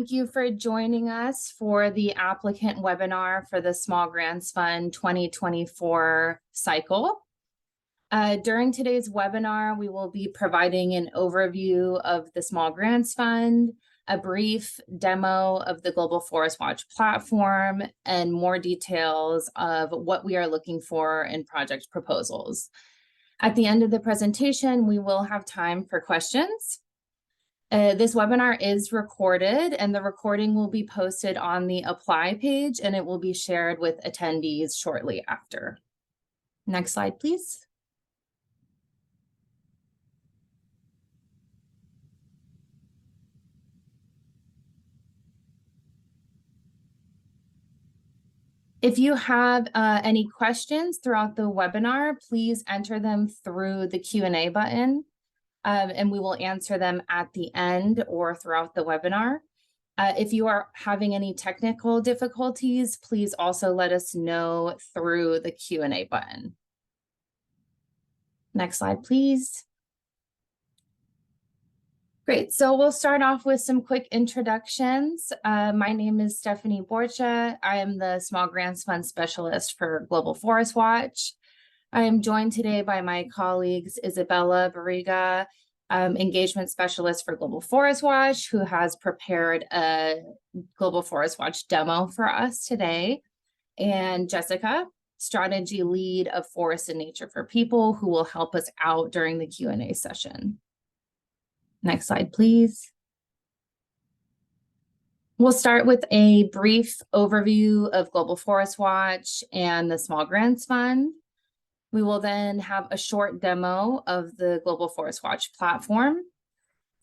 Thank you for joining us for the applicant webinar for the Small Grants Fund 2024 cycle. During today's webinar, we will be providing an overview of the Small Grants Fund, a brief demo of the Global Forest Watch platform, and more details of what we are looking for in project proposals. At the end of the presentation, we will have time for questions. This webinar is recorded, and the recording will be posted on the Apply page, and it will be shared with attendees shortly after. Next slide, please. If you have any questions throughout the webinar, please enter them through the Q&A button. And we will answer them at the end or throughout the webinar. If you are having any technical difficulties, please also let us know through the Q&A button. Next slide, please. Great, so we'll start off with some quick introductions. My name is Stephanie Borcha. I am the Small Grants Fund Specialist for Global Forest Watch. I am joined today by my colleagues, Isabella Barriga, Engagement Specialist for Global Forest Watch, who has prepared a Global Forest Watch demo for us today, and Jessica, Strategy Lead of Forest and Nature for People, who will help us out during the Q&A session. Next slide, please. We'll start with a brief overview of Global Forest Watch and the Small Grants Fund. We will then have a short demo of the Global Forest Watch platform.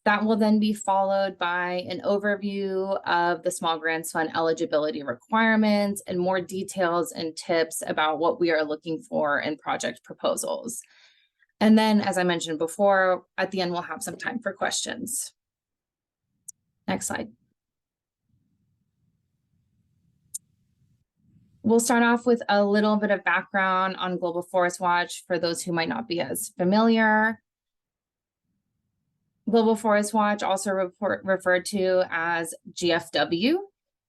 That will then be followed by an overview of the Small Grants Fund eligibility requirements and more details and tips about what we are looking for in project proposals. And then, as I mentioned before, at the end, we'll have some time for questions. Next slide. We'll start off with a little bit of background on Global Forest Watch for those who might not be as familiar. Global Forest Watch, also referred to as GFW,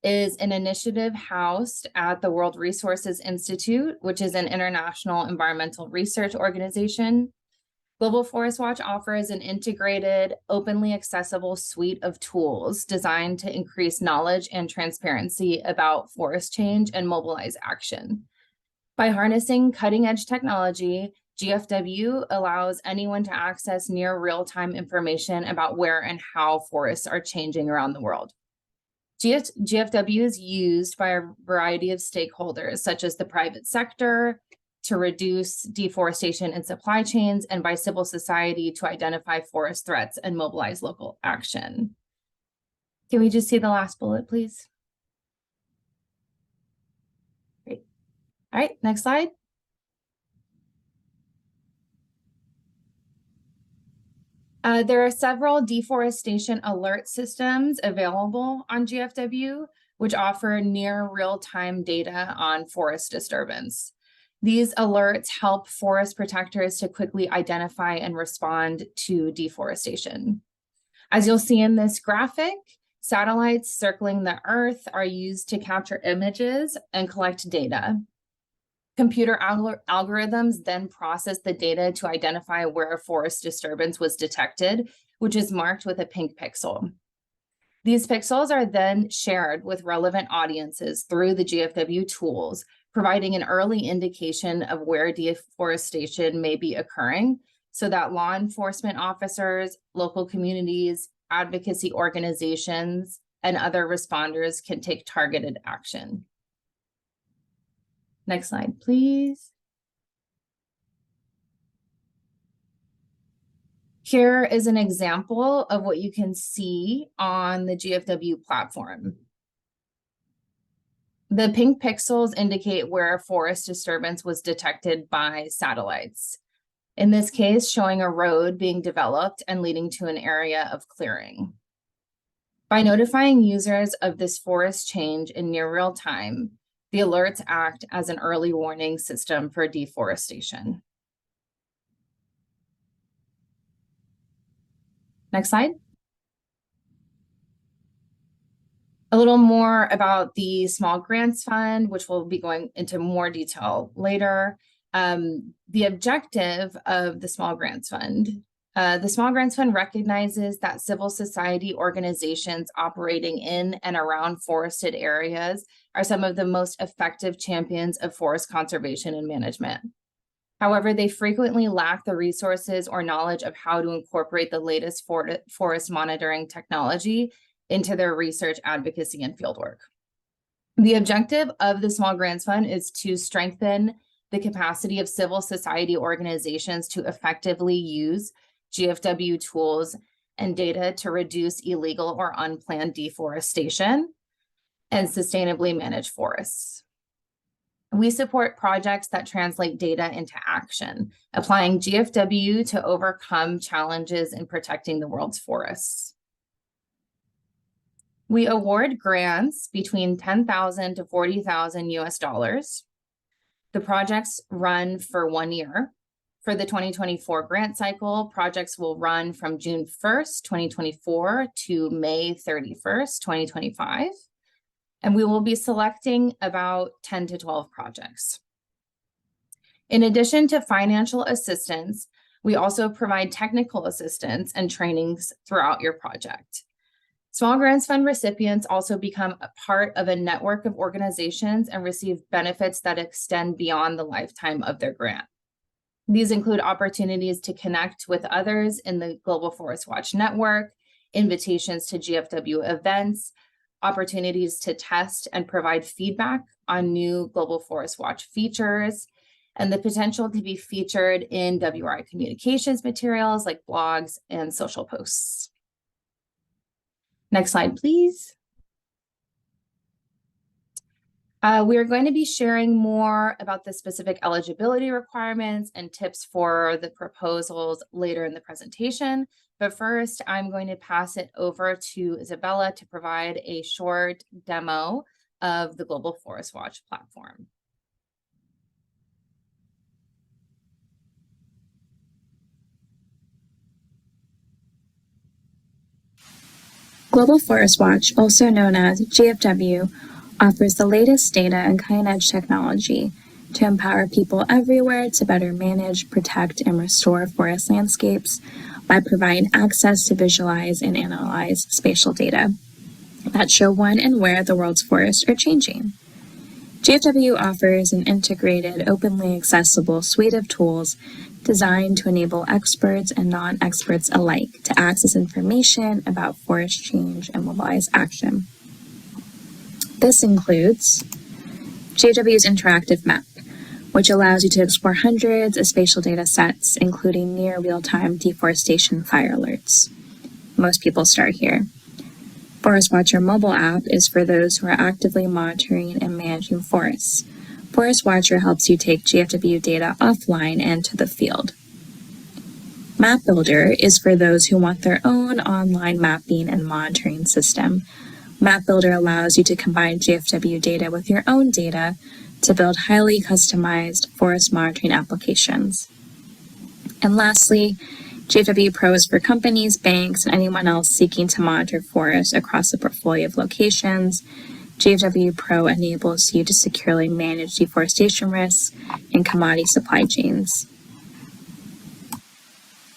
is an initiative housed at the World Resources Institute, which is an international environmental research organization. Global Forest Watch offers an integrated, openly accessible suite of tools designed to increase knowledge and transparency about forest change and mobilize action. By harnessing cutting-edge technology, GFW allows anyone to access near real-time information about where and how forests are changing around the world. GFW is used by a variety of stakeholders, such as the private sector, to reduce deforestation in supply chains, and by civil society to identify forest threats and mobilize local action. Can we just see the last bullet, please? Great. All right, next slide. There are several deforestation alert systems available on GFW, which offer near real-time data on forest disturbance. These alerts help forest protectors to quickly identify and respond to deforestation. As you'll see in this graphic, satellites circling the Earth are used to capture images and collect data. Computer algorithms then process the data to identify where a forest disturbance was detected, which is marked with a pink pixel. These pixels are then shared with relevant audiences through the GFW tools, providing an early indication of where deforestation may be occurring so that law enforcement officers, local communities, advocacy organizations, and other responders can take targeted action. Next slide, please. Here is an example of what you can see on the GFW platform. The pink pixels indicate where a forest disturbance was detected by satellites. In this case, showing a road being developed and leading to an area of clearing. By notifying users of this forest change in near real time, the alerts act as an early warning system for deforestation. Next slide. A little more about the Small Grants Fund, which we'll be going into more detail later. The objective of the Small Grants Fund. The Small Grants Fund recognizes that civil society organizations operating in and around forested areas are some of the most effective champions of forest conservation and management. However, they frequently lack the resources or knowledge of how to incorporate the latest forest monitoring technology into their research, advocacy, and fieldwork. The objective of the Small Grants Fund is to strengthen the capacity of civil society organizations to effectively use GFW tools and data to reduce illegal or unplanned deforestation and sustainably manage forests. We support projects that translate data into action, applying GFW to overcome challenges in protecting the world's forests. We award grants between $10,000 to $40,000 US. The projects run for 1 year. For the 2024 grant cycle, projects will run from June 1st, 2024 to May 31st, 2025. And we will be selecting about 10 to 12 projects. In addition to financial assistance, we also provide technical assistance and trainings throughout your project. Small Grants Fund recipients also become a part of a network of organizations and receive benefits that extend beyond the lifetime of their grant. These include opportunities to connect with others in the Global Forest Watch Network, invitations to GFW events, opportunities to test and provide feedback on new Global Forest Watch features, and the potential to be featured in WRI communications materials like blogs and social posts. Next slide, please. We are going to be sharing more about the specific eligibility requirements and tips for the proposals later in the presentation. But first, I'm going to pass it over to Isabella to provide a short demo of the Global Forest Watch platform. Global Forest Watch, also known as GFW, offers the latest data and cutting-edge technology to empower people everywhere to better manage, protect, and restore forest landscapes by providing access to visualize and analyze spatial data that show when and where the world's forests are changing. GFW offers an integrated, openly accessible suite of tools designed to enable experts and non-experts alike to access information about forest change and mobilize action. This includes GFW's interactive map, which allows you to explore hundreds of spatial data sets, including near real-time deforestation fire alerts. Most people start here. Forest Watcher mobile app is for those who are actively monitoring and managing forests. Forest Watcher helps you take GFW data offline and to the field. Map Builder is for those who want their own online mapping and monitoring system. Map Builder allows you to combine GFW data with your own data to build highly customized forest monitoring applications. And lastly, GFW Pro is for companies, banks, and anyone else seeking to monitor forests across a portfolio of locations. GFW Pro enables you to securely manage deforestation risks and commodity supply chains.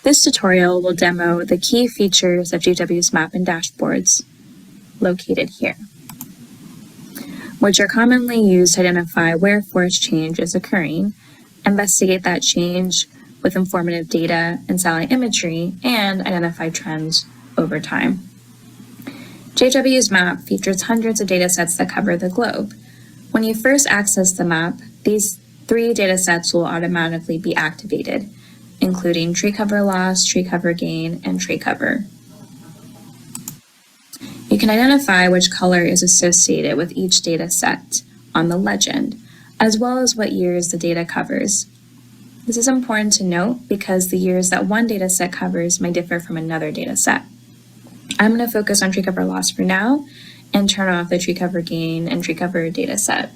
This tutorial will demo the key features of GFW's map and dashboards, located here, which are commonly used to identify where forest change is occurring, investigate that change with informative data and satellite imagery, and identify trends over time. GFW's map features hundreds of data sets that cover the globe. When you first access the map, these 3 data sets will automatically be activated, including tree cover loss, tree cover gain, and tree cover. You can identify which color is associated with each data set on the legend, as well as what years the data covers. This is important to note because the years that one data set covers may differ from another data set. I'm going to focus on tree cover loss for now and turn off the tree cover gain and tree cover data set.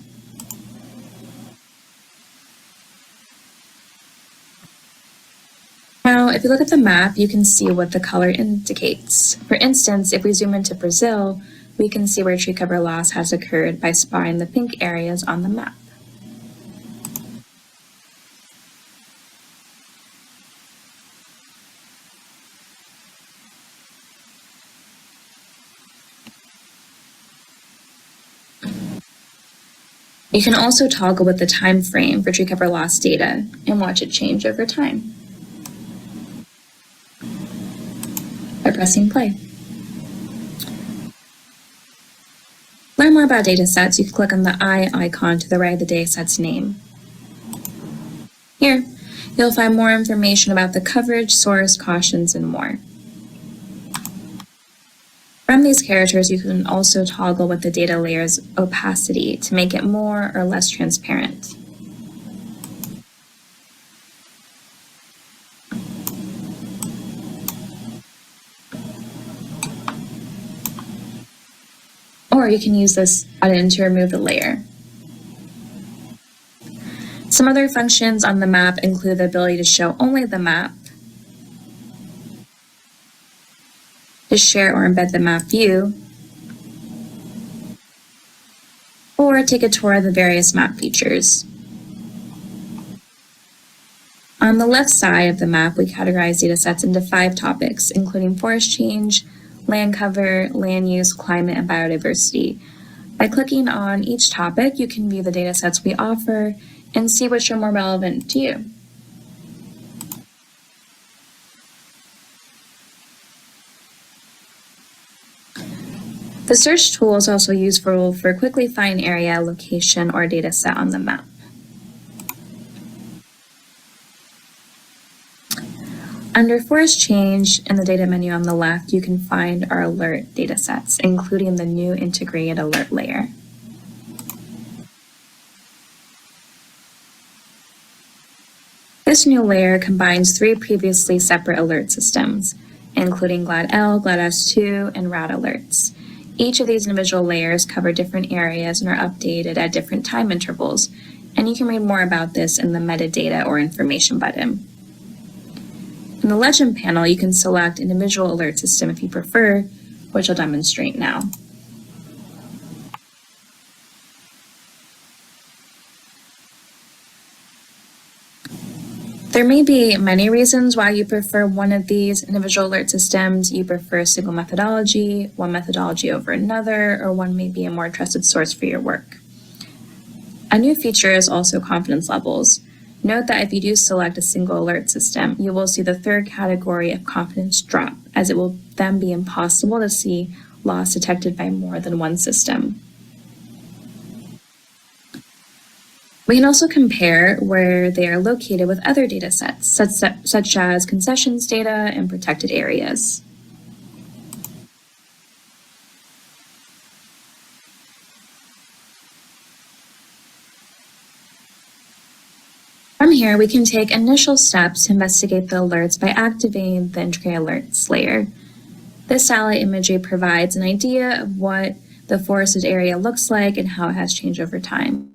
Now, if you look at the map, you can see what the color indicates. For instance, if we zoom into Brazil, We can see where tree cover loss has occurred by spotting the pink areas on the map. You can also toggle with the time frame for tree cover loss data and watch it change over time by pressing play. Learn more about datasets. You can click on the eye icon to the right of the dataset's name. Here, you'll find more information about the coverage, source, cautions, and more. From these characters, you can also toggle with the data layer's opacity to make it more or less transparent. Or you can use this button to remove the layer. Some other functions on the map include the ability to show only the map, to share or embed the map view, or take a tour of the various map features. On the left side of the map, we categorize datasets into 5 topics, including forest change, land cover, land use, climate, and biodiversity. By clicking on each topic, you can view the datasets we offer and see which are more relevant to you. The search tool is also useful for quickly finding area, location, or dataset on the map. Under forest change in the data menu on the left, you can find our alert datasets, including the new integrated alert layer. This new layer combines 3 previously separate alert systems, including GLAD-L, GLAD-S2, and RAD alerts. Each of these individual layers cover different areas and are updated at different time intervals, and you can read more about this in the metadata or information button. In the legend panel, you can select individual alert system if you prefer, which I'll demonstrate now. There may be many reasons why you prefer one of these individual alert systems. You prefer a single methodology, one methodology over another, or one may be a more trusted source for your work. A new feature is also confidence levels. Note that if you do select a single alert system, you will see the 3rd category of confidence drop, as it will then be impossible to see loss detected by more than one system. We can also compare where they are located with other data sets, such as concessions data and protected areas. From here, we can take initial steps to investigate the alerts by activating the integrated alerts layer. This satellite imagery provides an idea of what the forested area looks like and how it has changed over time.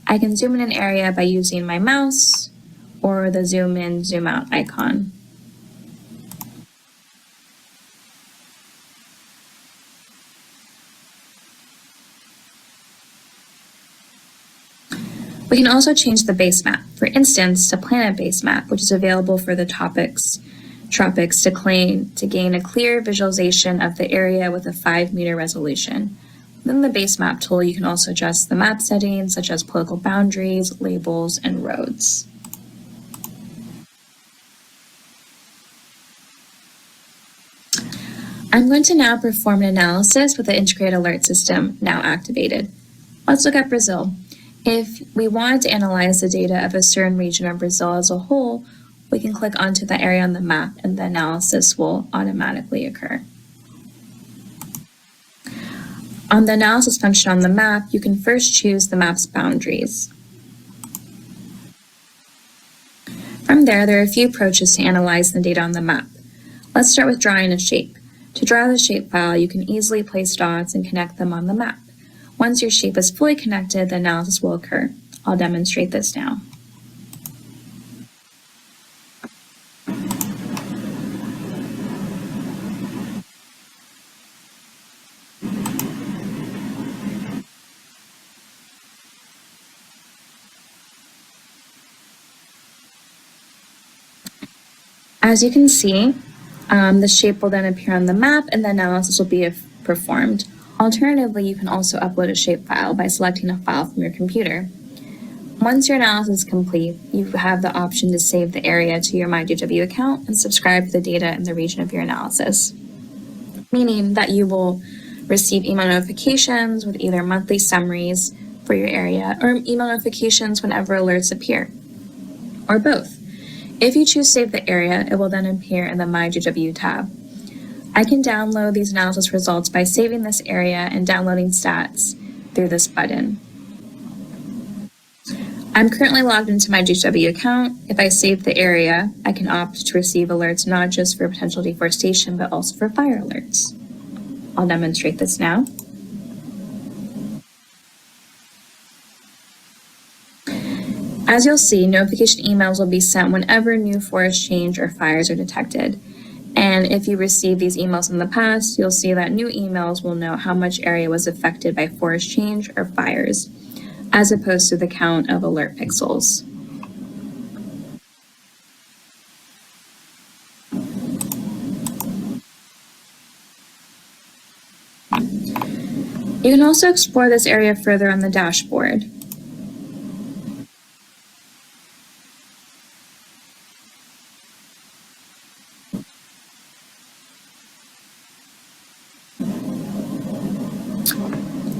I can zoom in an area by using my mouse or the zoom in, zoom out icon. We can also change the base map, for instance, to planet-based map, which is available for the tropics to gain a clear visualization of the area with a 5-meter resolution. Within the base map tool, you can also adjust the map settings, such as political boundaries, labels, and roads. I'm going to now perform an analysis with the integrated alert system now activated. Let's look at Brazil. If we want to analyze the data of a certain region of Brazil as a whole, we can click onto the area on the map and the analysis will automatically occur. On the analysis function on the map, you can first choose the map's boundaries. From there are a few approaches to analyze the data on the map. Let's start with drawing a shape. To draw the shapefile, you can easily place dots and connect them on the map. Once your shape is fully connected, the analysis will occur. I'll demonstrate this now. As you can see, the shape will then appear on the map and the analysis will be performed. Alternatively, you can also upload a shapefile by selecting a file from your computer. Once your analysis is complete, you have the option to save the area to your MyGFW account and subscribe to the data in the region of your analysis, meaning that you will receive email notifications with either monthly summaries for your area or email notifications whenever alerts appear, or both. If you choose Save the Area, it will then appear in the MyGFW tab. I can download these analysis results by saving this area and downloading stats through this button. I'm currently logged into my GFW account. If I save the area, I can opt to receive alerts not just for potential deforestation, but also for fire alerts. I'll demonstrate this now. As you'll see, notification emails will be sent whenever new forest change or fires are detected. And if you receive these emails in the past, you'll see that new emails will note how much area was affected by forest change or fires, as opposed to the count of alert pixels. You can also explore this area further on the dashboard.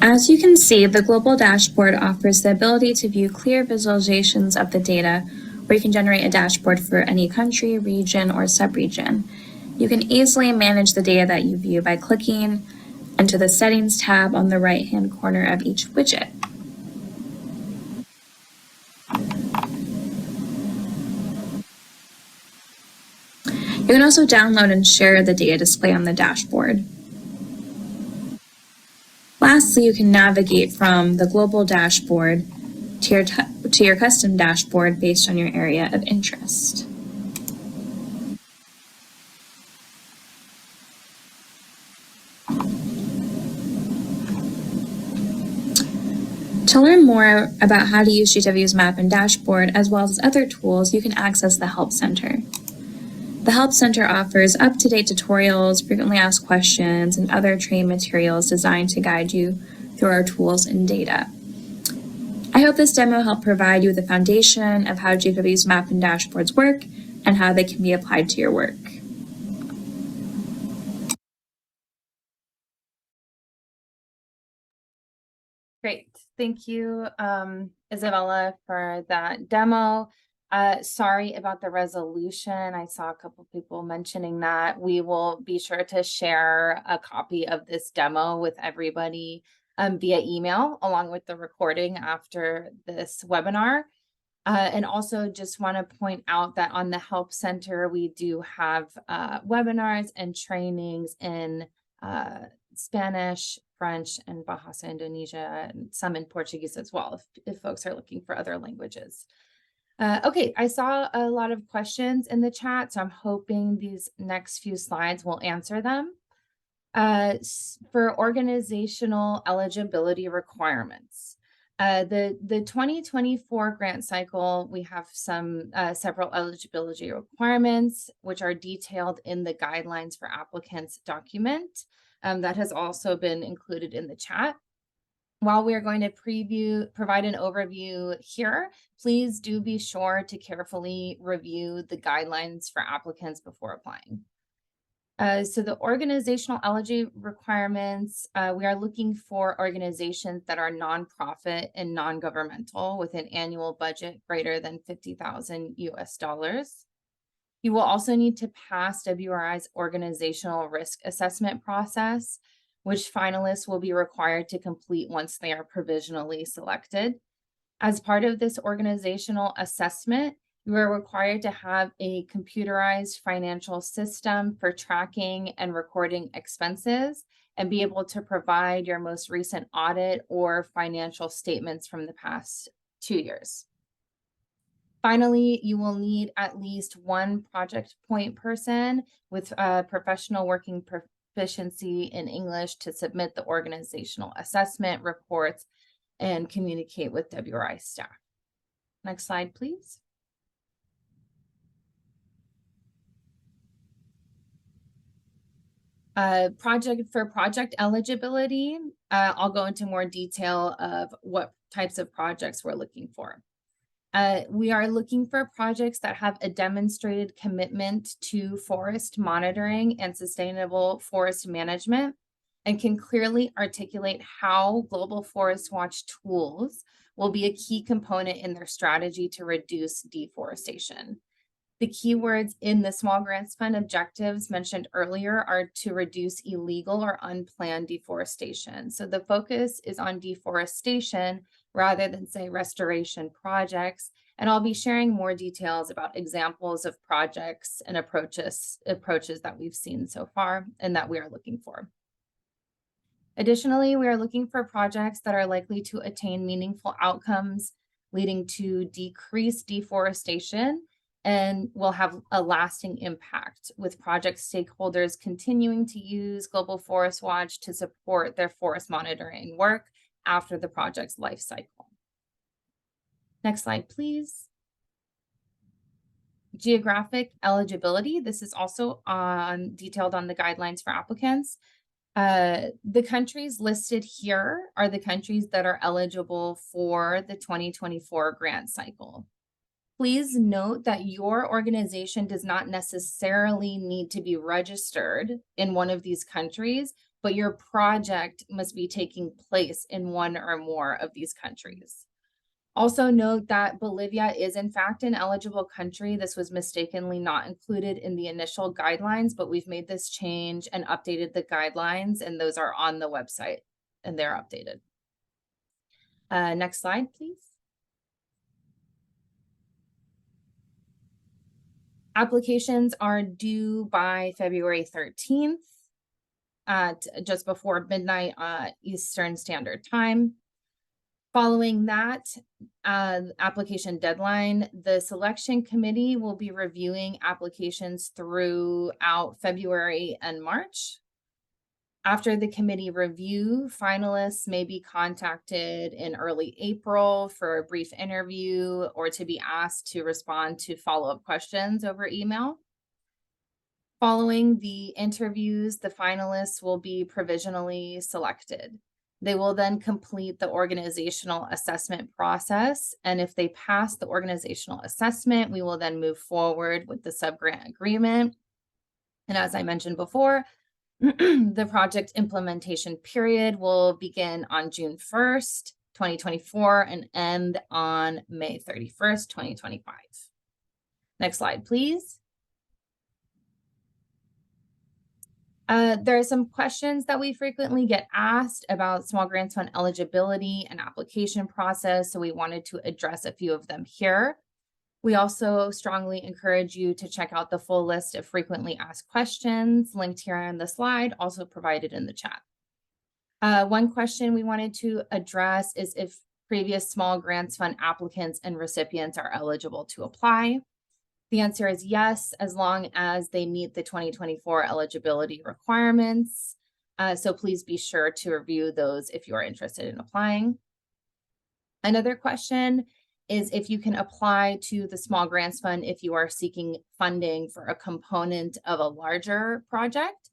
As you can see, the global dashboard offers the ability to view clear visualizations of the data, where you can generate a dashboard for any country, region, or subregion. You can easily manage the data that you view by clicking into the Settings tab on the right-hand corner of each widget. You can also download and share the data display on the dashboard. Lastly, you can navigate from the global dashboard to your custom dashboard based on your area of interest. To learn more about how to use GFW's map and dashboard, as well as other tools, you can access the Help Center. The Help Center offers up-to-date tutorials, frequently asked questions, and other training materials designed to guide you through our tools and data. I hope this demo helped provide you with a foundation of how GFW's map and dashboards work and how they can be applied to your work. Great. Thank you, Isabella, for that demo. Sorry about the resolution. I saw a couple people mentioning that. We will be sure to share a copy of this demo with everybody via email, along with the recording after this webinar. And also just want to point out that on the Help Center, we do have webinars and trainings in Spanish, French, and Bahasa Indonesia, and some in Portuguese as well, if folks are looking for other languages. Okay, I saw a lot of questions in the chat, so I'm hoping these next few slides will answer them. For organizational eligibility requirements, the 2024 grant cycle, we have some several eligibility requirements, which are detailed in the guidelines for applicants document that has also been included in the chat. While we are going to provide an overview here, please do be sure to carefully review the guidelines for applicants before applying. So the organizational eligibility requirements, we are looking for organizations that are nonprofit and non-governmental with an annual budget greater than $50,000 US. You will also need to pass WRI's organizational risk assessment process, which finalists will be required to complete once they are provisionally selected. As part of this organizational assessment, you are required to have a computerized financial system for tracking and recording expenses and be able to provide your most recent audit or financial statements from the past 2 years. Finally, you will need at least one project point person with professional working proficiency in English to submit the organizational assessment reports and communicate with WRI staff. Next slide, please. Project eligibility, I'll go into more detail of what types of projects we're looking for. We are looking for projects that have a demonstrated commitment to forest monitoring and sustainable forest management and can clearly articulate how Global Forest Watch tools will be a key component in their strategy to reduce deforestation. The keywords in the Small Grants Fund objectives mentioned earlier are to reduce illegal or unplanned deforestation. So the focus is on deforestation rather than, say, restoration projects. And I'll be sharing more details about examples of projects and approaches that we've seen so far and that we are looking for. Additionally, we are looking for projects that are likely to attain meaningful outcomes leading to decreased deforestation and will have a lasting impact, with project stakeholders continuing to use Global Forest Watch to support their forest monitoring work after the project's life cycle. Next slide, please. Geographic eligibility. This is also detailed on the guidelines for applicants. The countries listed here are the countries that are eligible for the 2024 grant cycle. Please note that your organization does not necessarily need to be registered in one of these countries, but your project must be taking place in one or more of these countries. Also note that Bolivia is in fact an eligible country. This was mistakenly not included in the initial guidelines, but we've made this change and updated the guidelines, and those are on the website and they're updated. Next slide, please. Applications are due by February 13th at just before midnight Eastern Standard Time. Following that application deadline, the selection committee will be reviewing applications throughout February and March. After the committee review, finalists may be contacted in early April for a brief interview or to be asked to respond to follow-up questions over email. Following the interviews, the finalists will be provisionally selected. They will then complete the organizational assessment process, and if they pass the organizational assessment, we will then move forward with the subgrant agreement. And as I mentioned before, the project implementation period will begin on June 1st, 2024 and end on May 31st, 2025. Next slide, please. There are some questions that we frequently get asked about Small Grants Fund eligibility and application process, so we wanted to address a few of them here. We also strongly encourage you to check out the full list of frequently asked questions linked here on the slide, also provided in the chat. One question we wanted to address is if previous Small Grants Fund applicants and recipients are eligible to apply. The answer is yes, as long as they meet the 2024 eligibility requirements. So please be sure to review those if you are interested in applying. Another question is if you can apply to the Small Grants Fund if you are seeking funding for a component of a larger project.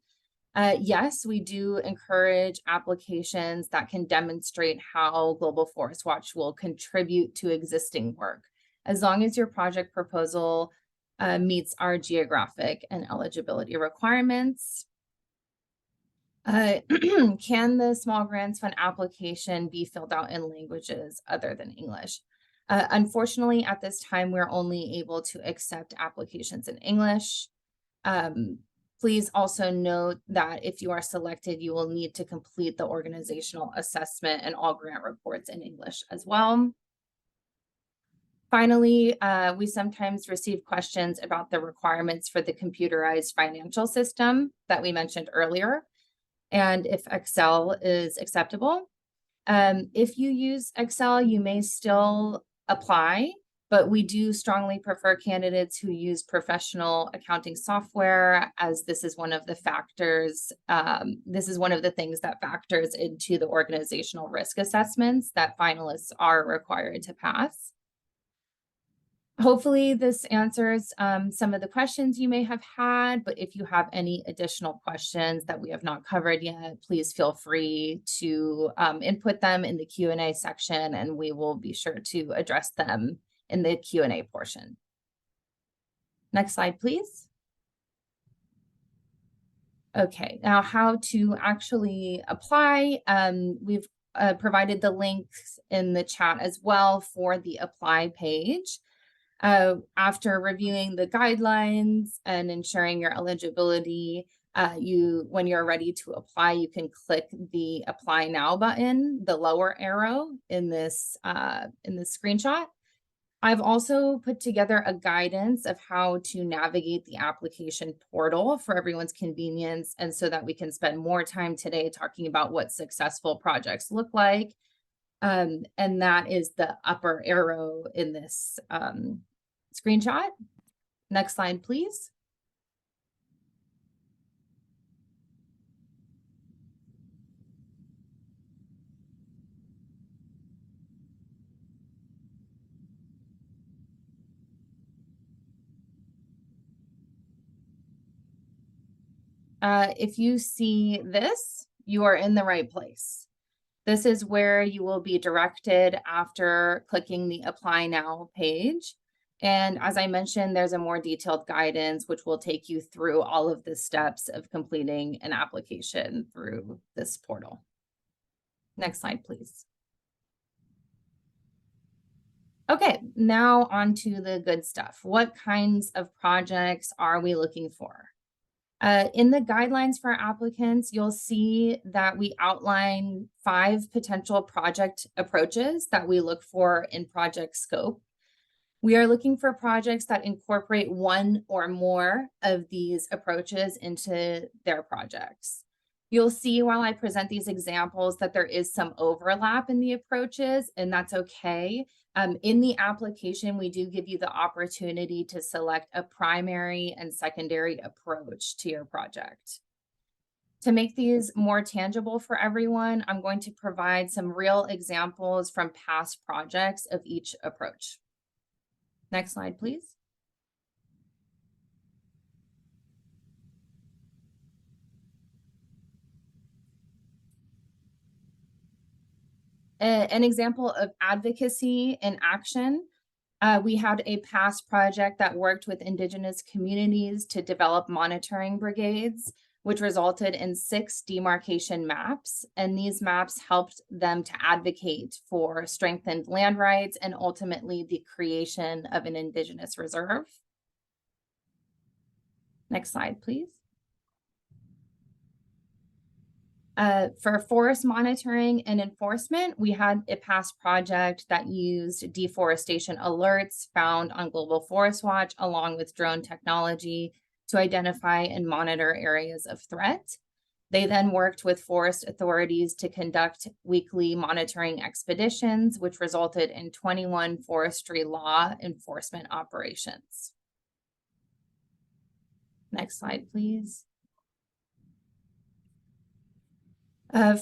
Yes, we do encourage applications that can demonstrate how Global Forest Watch will contribute to existing work, as long as your project proposal meets our geographic and eligibility requirements. Can the Small Grants Fund application be filled out in languages other than English? Unfortunately, at this time, we're only able to accept applications in English. Please also note that if you are selected, you will need to complete the organizational assessment and all grant reports in English as well. Finally, we sometimes receive questions about the requirements for the computerized financial system that we mentioned earlier, and if Excel is acceptable. If you use Excel, you may still apply, but we do strongly prefer candidates who use professional accounting software, as this is one of the factors, this is one of the things that factors into the organizational risk assessments that finalists are required to pass. Hopefully this answers some of the questions you may have had, but if you have any additional questions that we have not covered yet, please feel free to input them in the Q&A section, and we will be sure to address them in the Q&A portion. Next slide, please. Okay, now how to actually apply. We've provided the links in the chat as well for the apply page. After reviewing the guidelines and ensuring your eligibility, when you're ready to apply, you can click the Apply Now button, the lower arrow in this screenshot. I've also put together a guidance of how to navigate the application portal for everyone's convenience, and so that we can spend more time today talking about what successful projects look like. And that is the upper arrow in this screenshot. Next slide, please. If you see this, you are in the right place. This is where you will be directed after clicking the Apply Now page. And as I mentioned, there's a more detailed guidance which will take you through all of the steps of completing an application through this portal. Next slide, please. Okay, now on to the good stuff. What kinds of projects are we looking for? In the guidelines for applicants, you'll see that we outline 5 potential project approaches that we look for in project scope. We are looking for projects that incorporate one or more of these approaches into their projects. You'll see while I present these examples that there is some overlap in the approaches, and that's okay. In the application, we do give you the opportunity to select a primary and secondary approach to your project. To make these more tangible for everyone, I'm going to provide some real examples from past projects of each approach. Next slide, please. An example of advocacy in action. We had a past project that worked with Indigenous communities to develop monitoring brigades, which resulted in 6 demarcation maps. And these maps helped them to advocate for strengthened land rights and ultimately the creation of an Indigenous reserve. Next slide, please. For forest monitoring and enforcement, we had a past project that used deforestation alerts found on Global Forest Watch, along with drone technology, to identify and monitor areas of threat. They then worked with forest authorities to conduct weekly monitoring expeditions, which resulted in 21 forestry law enforcement operations. Next slide, please.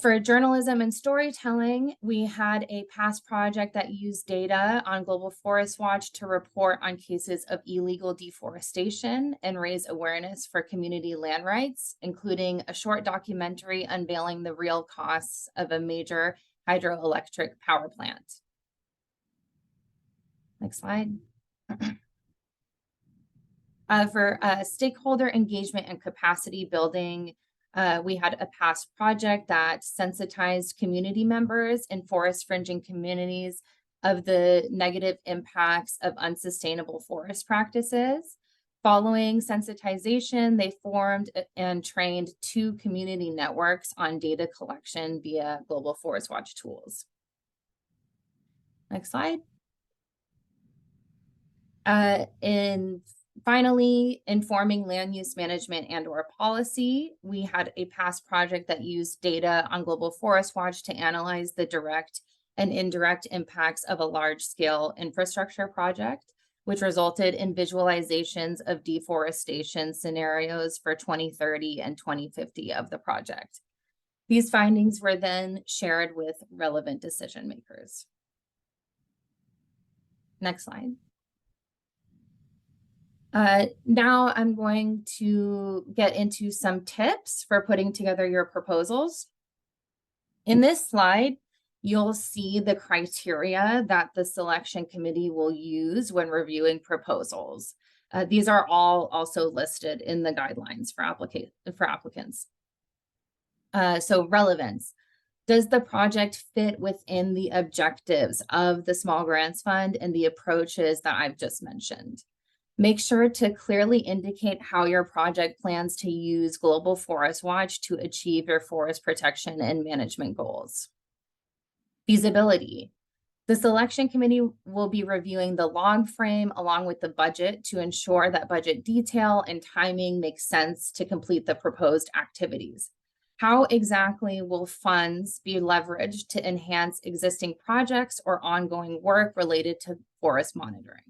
For journalism and storytelling, we had a past project that used data on Global Forest Watch to report on cases of illegal deforestation and raise awareness for community land rights, including a short documentary unveiling the real costs of a major hydroelectric power plant. Next slide. For stakeholder engagement and capacity building, we had a past project that sensitized community members in forest fringing communities of the negative impacts of unsustainable forest practices. Following sensitization, they formed and trained 2 community networks on data collection via Global Forest Watch tools. Next slide. Finally, informing land use management and/or policy, we had a past project that used data on Global Forest Watch to analyze the direct and indirect impacts of a large-scale infrastructure project, which resulted in visualizations of deforestation scenarios for 2030 and 2050 of the project. These findings were then shared with relevant decision makers. Next slide. Now I'm going to get into some tips for putting together your proposals. In this slide, you'll see the criteria that the selection committee will use when reviewing proposals. These are all also listed in the guidelines for applicants. So relevance. Does the project fit within the objectives of the Small Grants Fund and the approaches that I've just mentioned? Make sure to clearly indicate how your project plans to use Global Forest Watch to achieve your forest protection and management goals. Feasibility. The selection committee will be reviewing the log frame along with the budget to ensure that budget detail and timing make sense to complete the proposed activities. How exactly will funds be leveraged to enhance existing projects or ongoing work related to forest monitoring?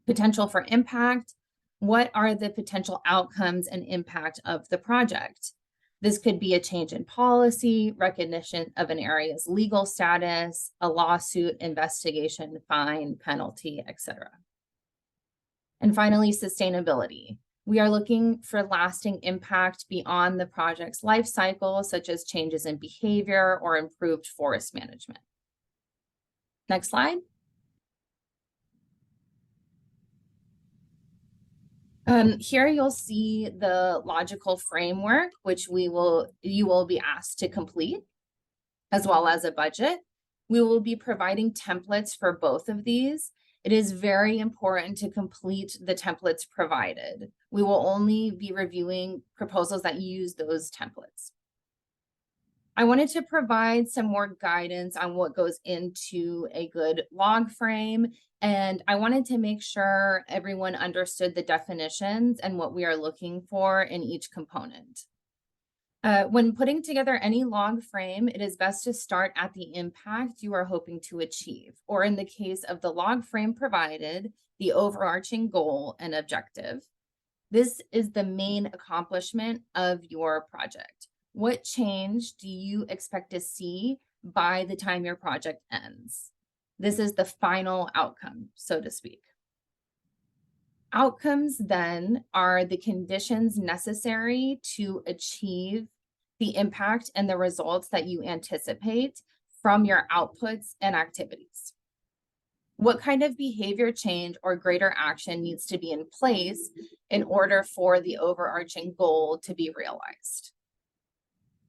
Potential for impact. What are the potential outcomes and impact of the project? This could be a change in policy, recognition of an area's legal status, a lawsuit, investigation, fine, penalty, etc. And finally, sustainability. We are looking for lasting impact beyond the project's life cycle, such as changes in behavior or improved forest management. Next slide. Here you'll see the logical framework, which you will be asked to complete, as well as a budget. We will be providing templates for both of these. It is very important to complete the templates provided. We will only be reviewing proposals that use those templates. I wanted to provide some more guidance on what goes into a good log frame, and I wanted to make sure everyone understood the definitions and what we are looking for in each component. When putting together any log frame, it is best to start at the impact you are hoping to achieve, or in the case of the log frame provided, the overarching goal and objective. This is the main accomplishment of your project. What change do you expect to see by the time your project ends? This is the final outcome, so to speak. Outcomes then are the conditions necessary to achieve the impact and the results that you anticipate from your outputs and activities. What kind of behavior change or greater action needs to be in place in order for the overarching goal to be realized?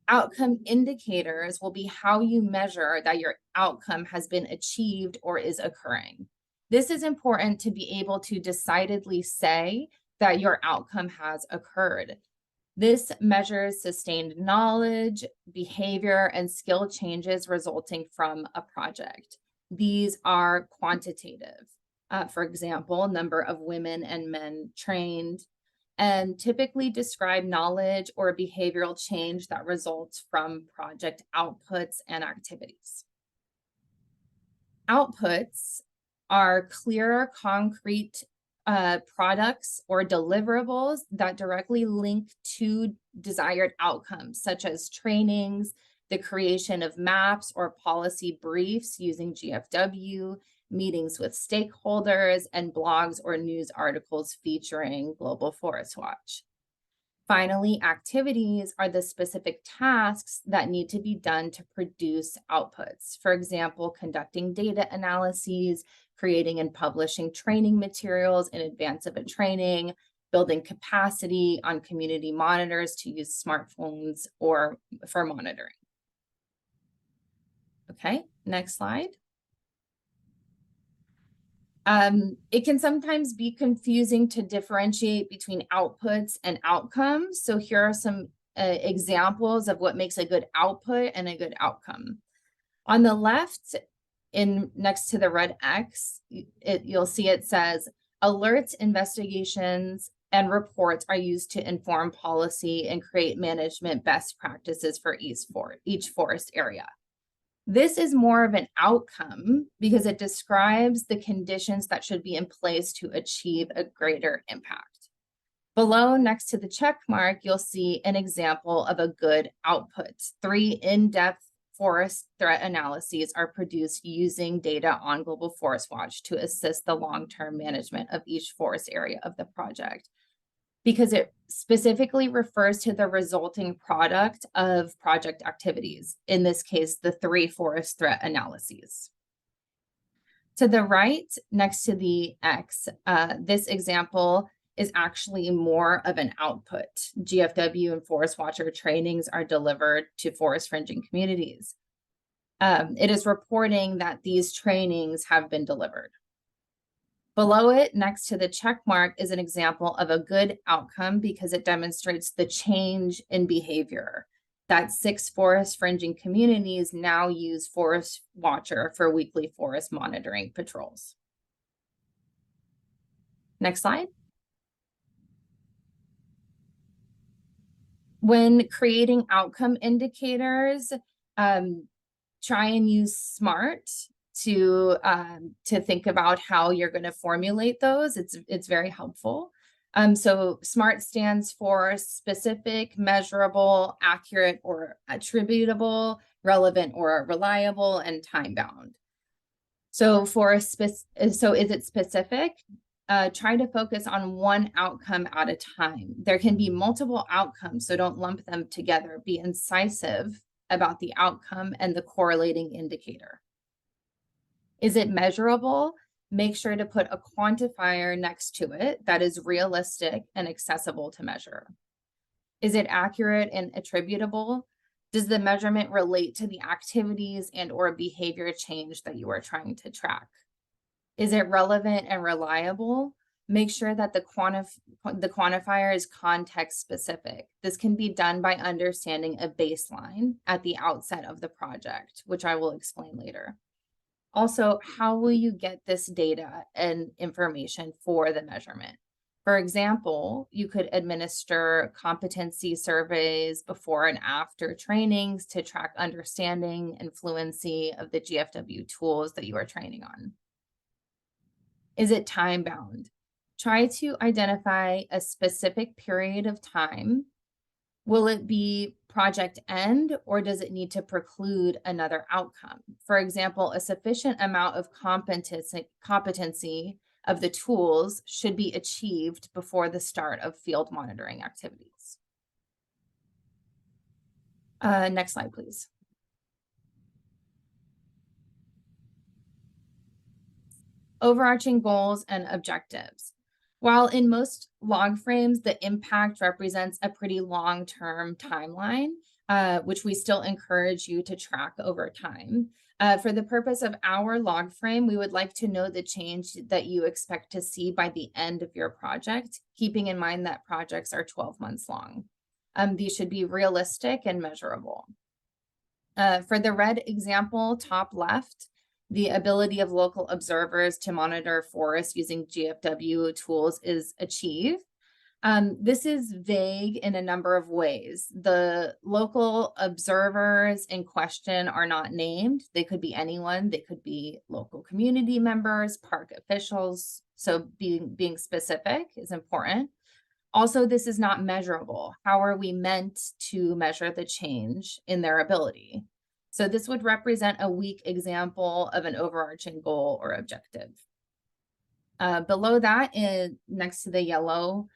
Outcome indicators will be how you measure that your outcome has been achieved or is occurring. This is important to be able to decidedly say that your outcome has occurred. This measures sustained knowledge, behavior, and skill changes resulting from a project. These are quantitative. For example, number of women and men trained, and typically describe knowledge or behavioral change that results from project outputs and activities. Outputs are clear, concrete products or deliverables that directly link to desired outcomes, such as trainings, the creation of maps or policy briefs using GFW, meetings with stakeholders, and blogs or news articles featuring Global Forest Watch. Finally, activities are the specific tasks that need to be done to produce outputs. For example, conducting data analyses, creating and publishing training materials in advance of a training, building capacity on community monitors to use smartphones or for monitoring. Okay, next slide. It can sometimes be confusing to differentiate between outputs and outcomes. So here are some examples of what makes a good output and a good outcome. On the left, next to the red X, you'll see it says, alerts, investigations, and reports are used to inform policy and create management best practices for each forest area. This is more of an outcome because it describes the conditions that should be in place to achieve a greater impact. Below, next to the check mark, you'll see an example of a good output. 3 in-depth forest threat analyses are produced using data on Global Forest Watch to assist the long-term management of each forest area of the project, because it specifically refers to the resulting product of project activities, in this case, the 3 forest threat analyses. To the right, next to the X, this example is actually more of an output. GFW and Forest Watcher trainings are delivered to forest fringing communities. It is reporting that these trainings have been delivered. Below it, next to the check mark, is an example of a good outcome because it demonstrates the change in behavior, that 6 forest fringing communities now use Forest Watcher for weekly forest monitoring patrols. Next slide. When creating outcome indicators, try and use SMART to think about how you're going to formulate those. It's very helpful. So SMART stands for specific, measurable, accurate or attributable, relevant or reliable, and time bound. So is it specific? Try to focus on one outcome at a time. There can be multiple outcomes, so don't lump them together. Be incisive about the outcome and the correlating indicator. Is it measurable? Make sure to put a quantifier next to it that is realistic and accessible to measure. Is it accurate and attributable? Does the measurement relate to the activities and or behavior change that you are trying to track? Is it relevant and reliable? Make sure that the quantifier is context specific. This can be done by understanding a baseline at the outset of the project, which I will explain later. Also, how will you get this data and information for the measurement? For example, you could administer competency surveys before and after trainings to track understanding and fluency of the GFW tools that you are training on. Is it time bound? Try to identify a specific period of time. Will it be project end, or does it need to preclude another outcome? For example, a sufficient amount of competency of the tools should be achieved before the start of field monitoring activities. Next slide, please. Overarching goals and objectives. While in most log frames, the impact represents a pretty long-term timeline, which we still encourage you to track over time. For the purpose of our log frame, we would like to know the change that you expect to see by the end of your project, keeping in mind that projects are 12 months long. These should be realistic and measurable. For the red example, top left, the ability of local observers to monitor forests using GFW tools is achieved. This is vague in a number of ways. The local observers in question are not named. They could be anyone. They could be local community members, park officials. So being specific is important. Also, this is not measurable. How are we meant to measure the change in their ability? So this would represent a weak example of an overarching goal or objective. Below that, next to the yellow,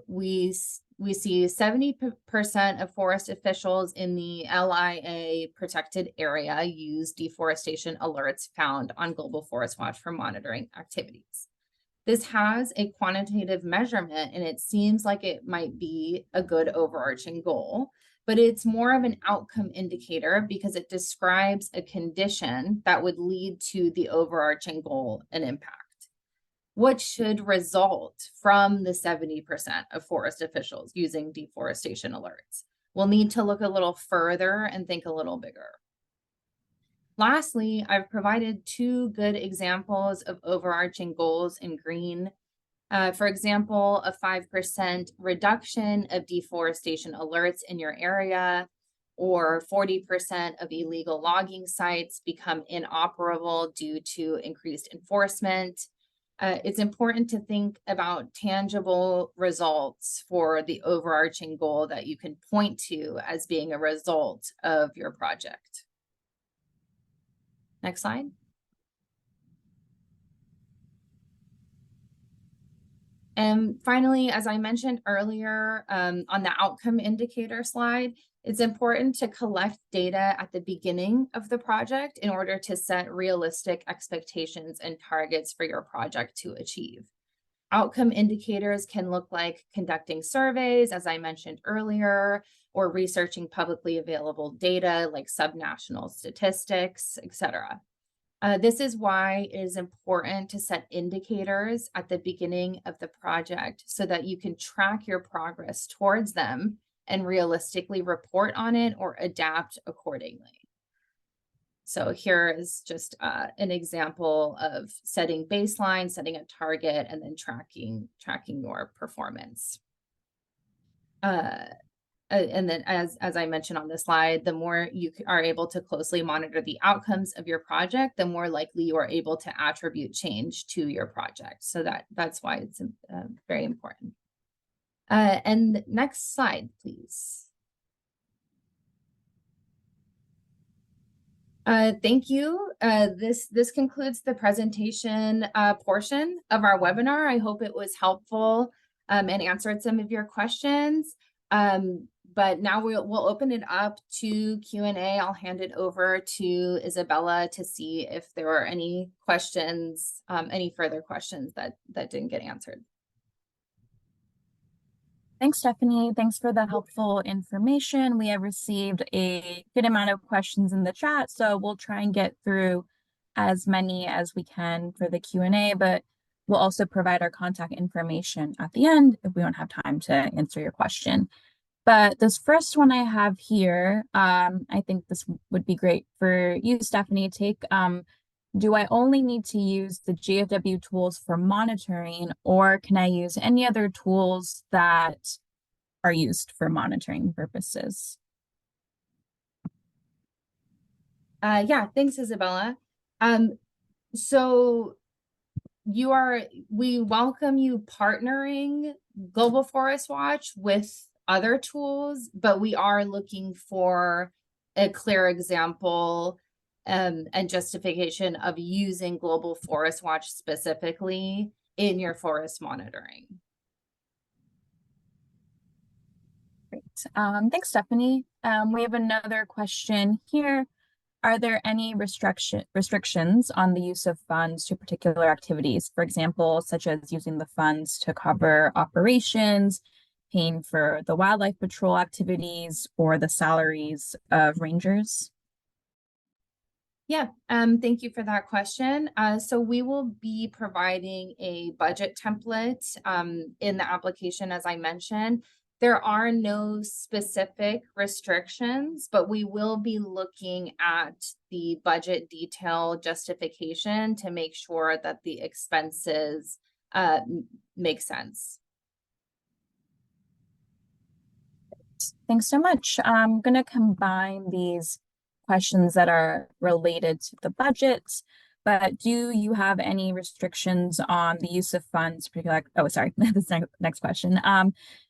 we see 70% of forest officials in the LIA protected area use deforestation alerts found on Global Forest Watch for monitoring activities. This has a quantitative measurement, and it seems like it might be a good overarching goal, but it's more of an outcome indicator because it describes a condition that would lead to the overarching goal and impact. What should result from the 70% of forest officials using deforestation alerts? We'll need to look a little further and think a little bigger. Lastly, I've provided 2 good examples of overarching goals in green. For example, a 5% reduction of deforestation alerts in your area, or 40% of illegal logging sites become inoperable due to increased enforcement. it's important to think about tangible results for the overarching goal that you can point to as being a result of your project. Next slide. And finally, as I mentioned earlier, on the outcome indicator slide, it's important to collect data at the beginning of the project in order to set realistic expectations and targets for your project to achieve. Outcome indicators can look like conducting surveys, as I mentioned earlier, or researching publicly available data like subnational statistics, etc. This is why it is important to set indicators at the beginning of the project so that you can track your progress towards them and realistically report on it or adapt accordingly. So here is just an example of setting baseline, setting a target, and then tracking your performance. And then as I mentioned on the slide, the more you are able to closely monitor the outcomes of your project, the more likely you are able to attribute change to your project. So that's why it's very important. And next slide, please. Thank you. This concludes the presentation portion of our webinar. I hope it was helpful and answered some of your questions. But now we'll open it up to Q&A. I'll hand it over to Isabella to see if there are any questions, any further questions that didn't get answered. Thanks, Stephanie. Thanks for the helpful information. We have received a good amount of questions in the chat, so we'll try and get through as many as we can for the Q&A, but we'll also provide our contact information at the end if we don't have time to answer your question. But this first one I have here, I think this would be great for you, Stephanie, to take. Do I only need to use the GFW tools for monitoring, or can I use any other tools that are used for monitoring purposes? Yeah, thanks, Isabella. So we welcome you partnering Global Forest Watch with other tools, but we are looking for a clear example and justification of using Global Forest Watch specifically in your forest monitoring. Great. Thanks, Stephanie. We have another question here. Are there any restrictions on the use of funds to particular activities, for example, such as using the funds to cover operations, paying for the wildlife patrol activities, or the salaries of rangers? Yeah, thank you for that question. So we will be providing a budget template in the application, as I mentioned. There are no specific restrictions, but we will be looking at the budget detail justification to make sure that the expenses make sense. Thanks so much. I'm going to combine these questions that are related to the budget, but do you have any restrictions on the use of funds, particularly? Oh, sorry, this next question.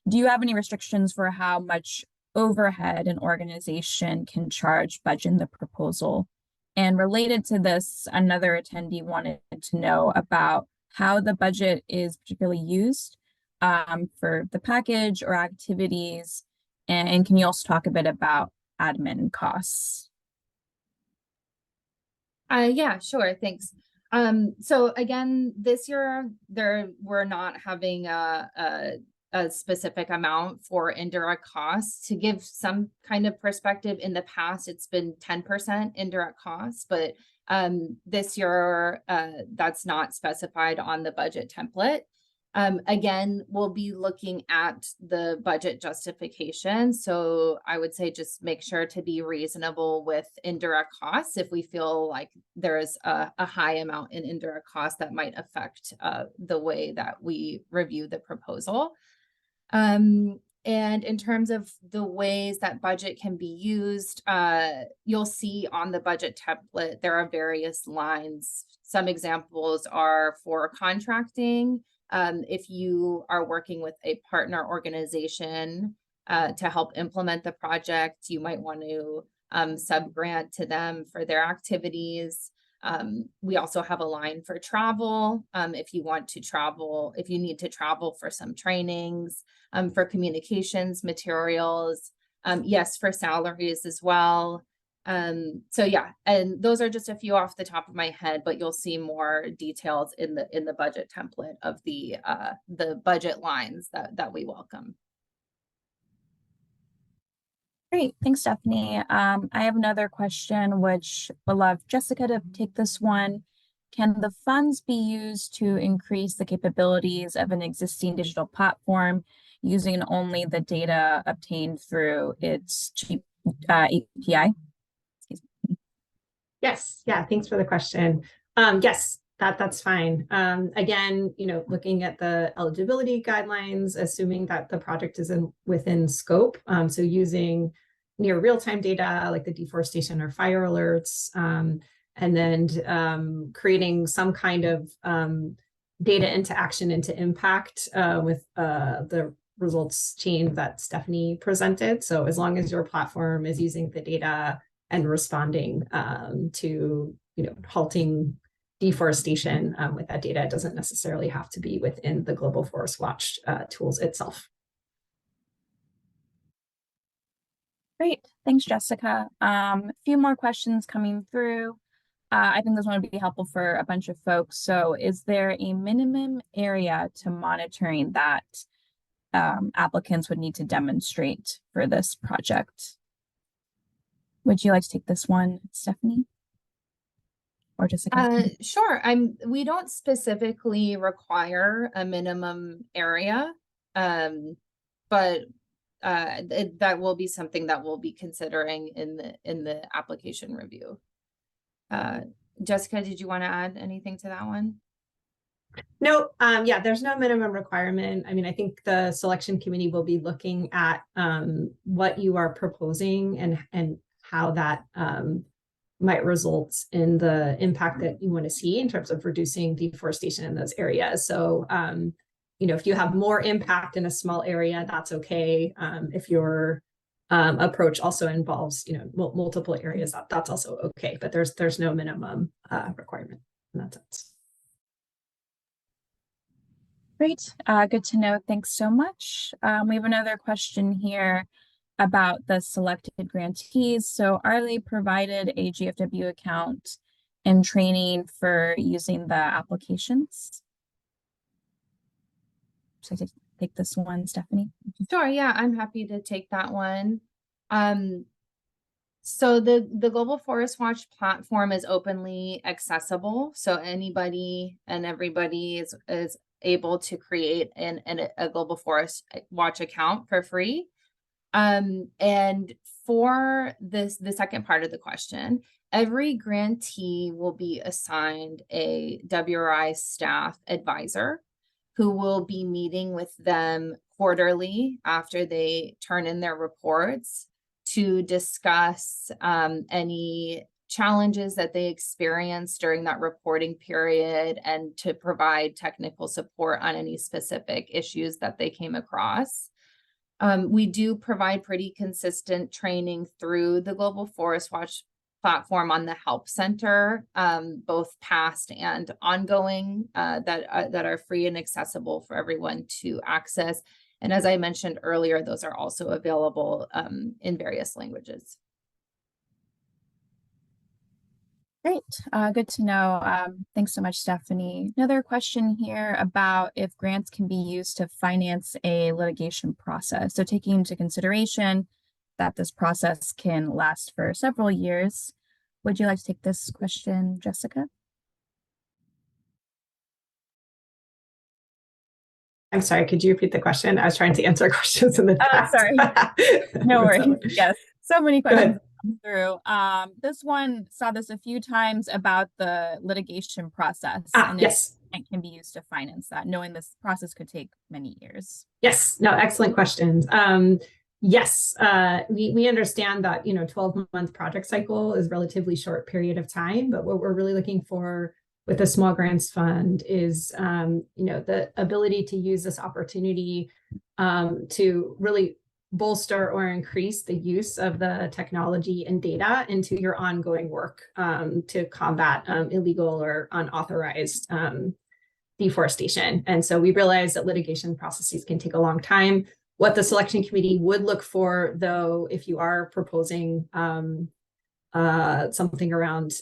Do you have any restrictions for how much overhead an organization can charge budgeting the proposal? And related to this, another attendee wanted to know about how the budget is particularly used for the package or activities. And can you also talk a bit about admin costs? Yeah, sure. Thanks. So again, this year we're not having a specific amount for indirect costs. To give some kind of perspective, in the past, it's been 10% indirect costs, but this year that's not specified on the budget template. Again, we'll be looking at the budget justification. So I would say just make sure to be reasonable with indirect costs if we feel like there's a high amount in indirect costs that might affect the way that we review the proposal. And in terms of the ways that budget can be used, you'll see on the budget template, there are various lines. Some examples are for contracting. If you are working with a partner organization to help implement the project, you might want to sub-grant to them for their activities. We also have a line for travel. If you want to travel, if you need to travel for some trainings, for communications materials, yes, for salaries as well. So yeah, and those are just a few off the top of my head, but you'll see more details in the budget template of the budget lines that we welcome. Great, thanks, Stephanie. I have another question, which would love Jessica to take this one. Can the funds be used to increase the capabilities of an existing digital platform using only the data obtained through its API? Yes, yeah, thanks for the question. Yes, that's fine. Again, looking at the eligibility guidelines, assuming that the project is within scope. So using near real-time data like the deforestation or fire alerts, and then creating some kind of data into action into impact with the results chain that Stephanie presented. So as long as your platform is using the data and responding to halting deforestation with that data, it doesn't necessarily have to be within the Global Forest Watch tools itself. Great, thanks, Jessica. A few more questions coming through. I think this one would be helpful for a bunch of folks. So is there a minimum area to monitoring that applicants would need to demonstrate for this project? Would you like to take this one, Stephanie? Or Jessica? Sure. We don't specifically require a minimum area, but that will be something that we'll be considering in the application review. Jessica, did you want to add anything to that one? No, yeah, there's no minimum requirement. I mean, I think the selection committee will be looking at what you are proposing and how that might result in the impact that you want to see in terms of reducing deforestation in those areas. So, if you have more impact in a small area, that's okay. If your approach also involves, multiple areas, that's also okay. But there's no minimum requirement in that sense. Great, good to know. Thanks so much. We have another question here about the selected grantees. So are they provided a GFW account and training for using the applications? So I could take this one, Stephanie. Sure, yeah, I'm happy to take that one. So the Global Forest Watch platform is openly accessible. So anybody and everybody is able to create a Global Forest Watch account for free. And for the second part of the question, every grantee will be assigned a WRI staff advisor who will be meeting with them quarterly after they turn in their reports to discuss any challenges that they experienced during that reporting period and to provide technical support on any specific issues that they came across. We do provide pretty consistent training through the Global Forest Watch platform on the Help Center, both past and ongoing, that are free and accessible for everyone to access. And as I mentioned earlier, those are also available in various languages. Great, good to know. Thanks so much, Stephanie. Another question here about if grants can be used to finance a litigation process. So taking into consideration that this process can last for several years, would you like to take this question, Jessica? I'm sorry, could you repeat the question? I was trying to answer questions in the chat. Sorry. No worries. Yes, so many questions through. This one saw this a few times about the litigation process. And yes. can be used to finance that, knowing this process could take many years? Yes, no, excellent questions. Yes, we understand that 12-month project cycle is a relatively short period of time, but what we're really looking for with the Small Grants Fund is the ability to use this opportunity to really bolster or increase the use of the technology and data into your ongoing work to combat illegal or unauthorized deforestation. And so we realize that litigation processes can take a long time. What the selection committee would look for, though, if you are proposing something around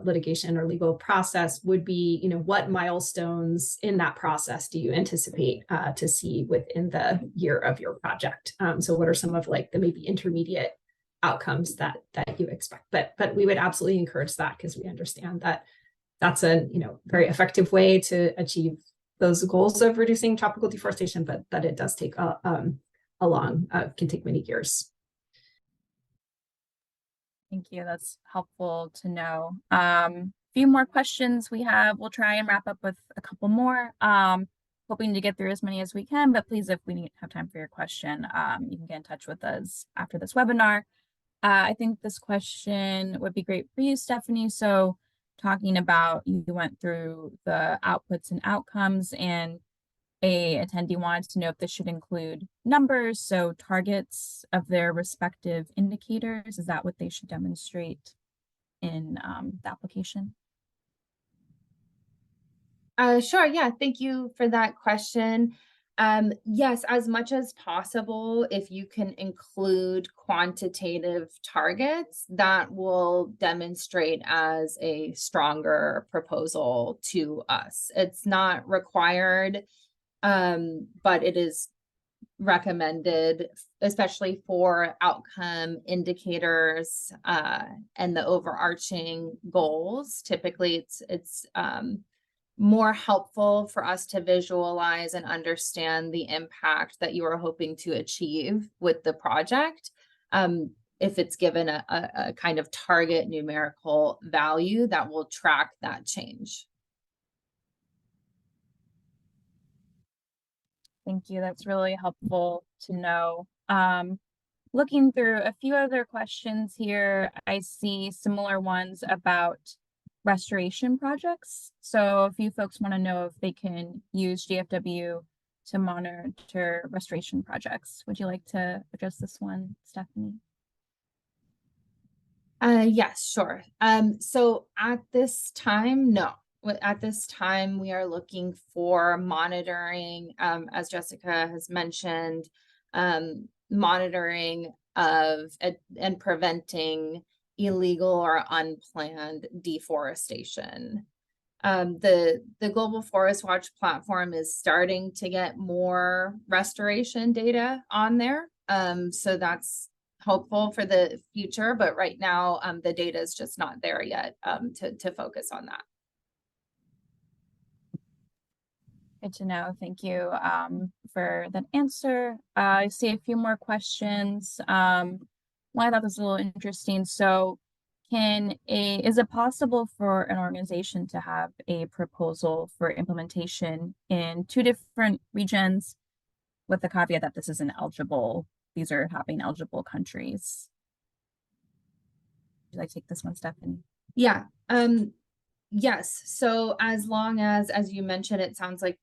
litigation or legal process, would be, what milestones in that process do you anticipate to see within the year of your project? So what are some of like the maybe intermediate outcomes that you expect? But we would absolutely encourage that, because we understand that that's a very effective way to achieve those goals of reducing tropical deforestation, but that it does take can take many years. Thank you. That's helpful to know. Few more questions we have. We'll try and wrap up with a couple more. Hoping to get through as many as we can, but please, if we have time for your question, you can get in touch with us after this webinar. I think this question would be great for you, Stephanie. So talking about, you went through the outputs and outcomes, and a attendee wanted to know if this should include numbers, so targets of their respective indicators. Is that what they should demonstrate in the application? Sure. Yeah. Thank you for that question. Yes, as much as possible, if you can include quantitative targets, that will demonstrate as a stronger proposal to us. It's not required, but it is recommended, especially for outcome indicators and the overarching goals. Typically, it's more helpful for us to visualize and understand the impact that you are hoping to achieve with the project. If it's given a kind of target numerical value that will track that change. Thank you. That's really helpful to know. Looking through a few other questions here, I see similar ones about restoration projects. So a few folks want to know if they can use GFW to monitor restoration projects. Would you like to address this one, Stephanie? Yes, sure. So at this time, no. At this time, we are looking for monitoring, as Jessica has mentioned, monitoring of and preventing illegal or unplanned deforestation. The Global Forest Watch platform is starting to get more restoration data on there. So that's hopeful for the future, but right now the data is just not there yet to focus on that. Good to know. Thank you for that answer. I see a few more questions. One I thought was a little interesting. So is it possible for an organization to have a proposal for implementation in 2 different regions, with the caveat that this isn't eligible? These are happening eligible countries. Would you like to take this one, Stephanie? Yeah. Yes. So as long as you mentioned, it sounds like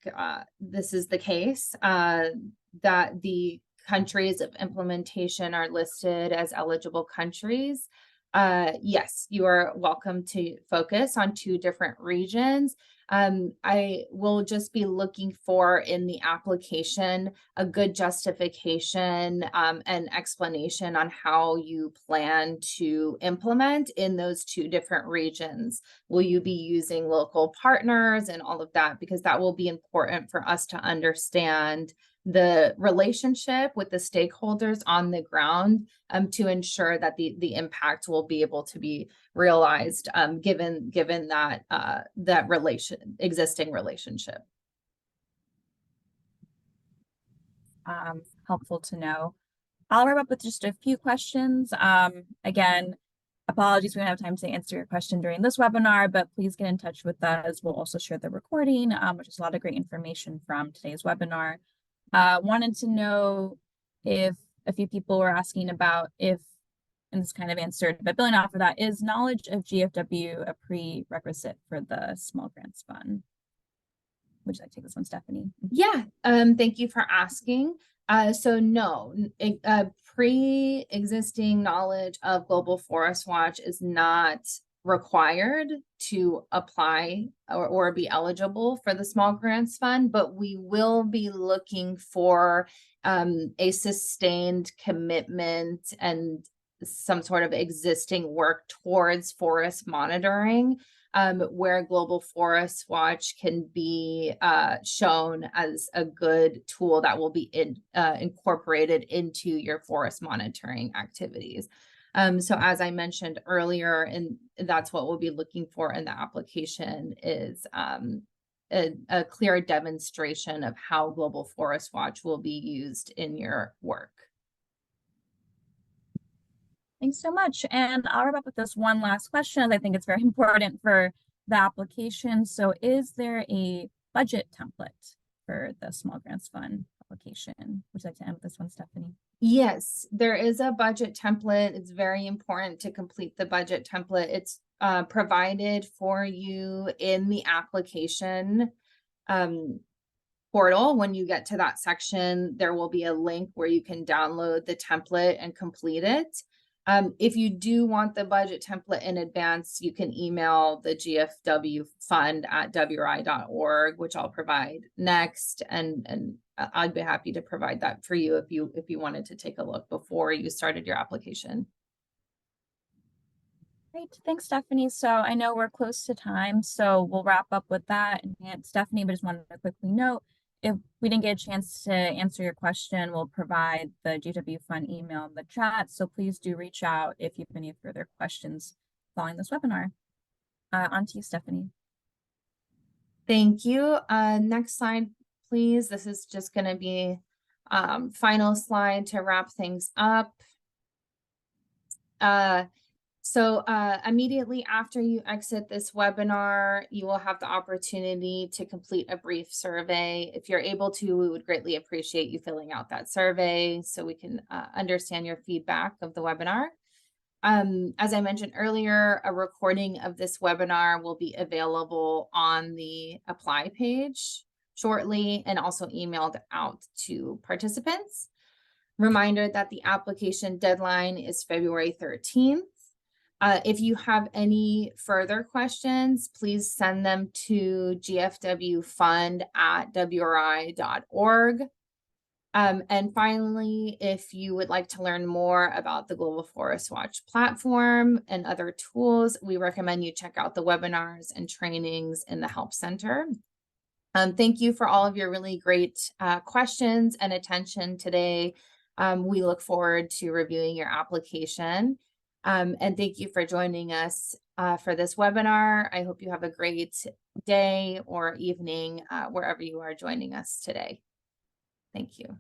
this is the case, that the countries of implementation are listed as eligible countries. Yes, you are welcome to focus on 2 different regions. I will just be looking for in the application a good justification and explanation on how you plan to implement in those 2 different regions. Will you be using local partners and all of that? Because that will be important for us to understand the relationship with the stakeholders on the ground to ensure that the impact will be able to be realized given that existing relationship. Helpful to know. I'll wrap up with just a few questions. Again, Apologies, we don't have time to answer your question during this webinar, but please get in touch with us. We'll also share the recording, which is a lot of great information from today's webinar. Wanted to know if a few people were asking about if, and this kind of answered, but building off of that, is knowledge of GFW a prerequisite for the Small Grants Fund? Would you like to take this one, Stephanie? Yeah, thank you for asking. So no, pre-existing knowledge of Global Forest Watch is not required to apply or be eligible for the Small Grants Fund, but we will be looking for a sustained commitment and some sort of existing work towards forest monitoring, where Global Forest Watch can be shown as a good tool that will be incorporated into your forest monitoring activities. So as I mentioned earlier, and that's what we'll be looking for in the application, is a clear demonstration of how Global Forest Watch will be used in your work. Thanks so much. And I'll wrap up with this one last question, as I think it's very important for the application. So is there a budget template for the Small Grants Fund application? Would you like to end with this one, Stephanie? Yes, there is a budget template. It's very important to complete the budget template. It's provided for you in the application portal. When you get to that section, there will be a link where you can download the template and complete it. If you do want the budget template in advance, you can email the GFW Fund at wri.org, which I'll provide next, and I'd be happy to provide that for you if you wanted to take a look before you started your application. Great, thanks, Stephanie. So I know we're close to time, so we'll wrap up with that. And Stephanie, but just wanted to quickly note, if we didn't get a chance to answer your question, we'll provide the GFW Fund email in the chat. So please do reach out if you have any further questions following this webinar. On to you, Stephanie. Thank you. Next slide, please. This is just going to be final slide to wrap things up. So immediately after you exit this webinar, you will have the opportunity to complete a brief survey. If you're able to, we would greatly appreciate you filling out that survey so we can understand your feedback of the webinar. As I mentioned earlier, a recording of this webinar will be available on the apply page shortly and also emailed out to participants. Reminder that the application deadline is February 13th. If you have any further questions, please send them to gfwfund@wri.org. And finally, if you would like to learn more about the Global Forest Watch platform and other tools, we recommend you check out the webinars and trainings in the Help Center. Thank you for all of your really great questions and attention today. We look forward to reviewing your application. And thank you for joining us for this webinar. I hope you have a great day or evening wherever you are joining us today. Thank you.